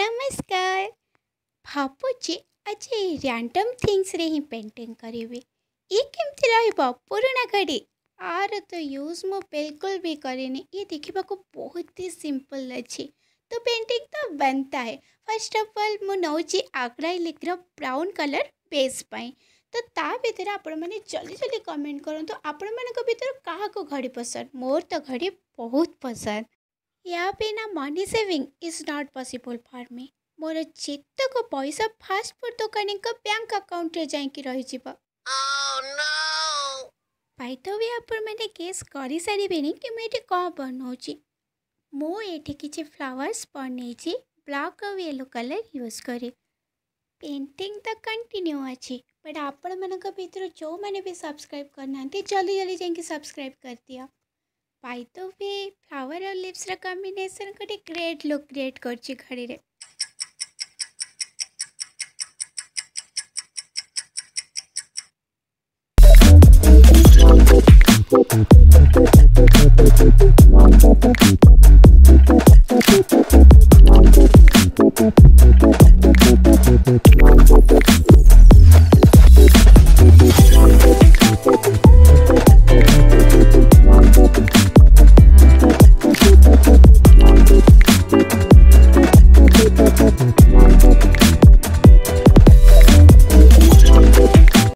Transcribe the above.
नमस्कार। भाବୁची आज random things रे ही पेंटिंग करी ये केमती रहिबो पुराना घड़ी आर तो यूज मु बिल्कुल भी करेनी। ये देखा को बहुत ही सिंपल अच्छी तो पेंटिंग तो बनता है। फर्स्ट ऑफ ऑल मु नौची आक्राइलिक ब्राउन कलर बेस पाई तो ता भीतर आपण मैंने जल्दी जल्दी कमेंट करूँ तो आपण मान भीतर क्या घड़ी पसंद। मोर तो घड़ी बहुत पसंद। या बिना money saving is not possible for me. More जेतक पैसा फास्ट फूड दुकानी का बैंक अकाउंट रे जाइकी रही जिवो। बाय द वे आपण मैंने गेस करि सारिबेनी कि मैं एठी का बनौची। मो एठी किछि फ्लावर्स बनेछि ब्लैक और येलो कलर यूज करे। पेंटिंग तो कंटिन्यू अच्छी बट आपण मानक भीतर जो मैंने भी सब्सक्राइब करना जल्दी जल्दी जाइए सब्सक्राइब कर दिया। बाय द वे फ्लावर और लिप्स कॉम्बिनेशन गोटे ग्रेट लुक क्रिएट कर घड़ी रे।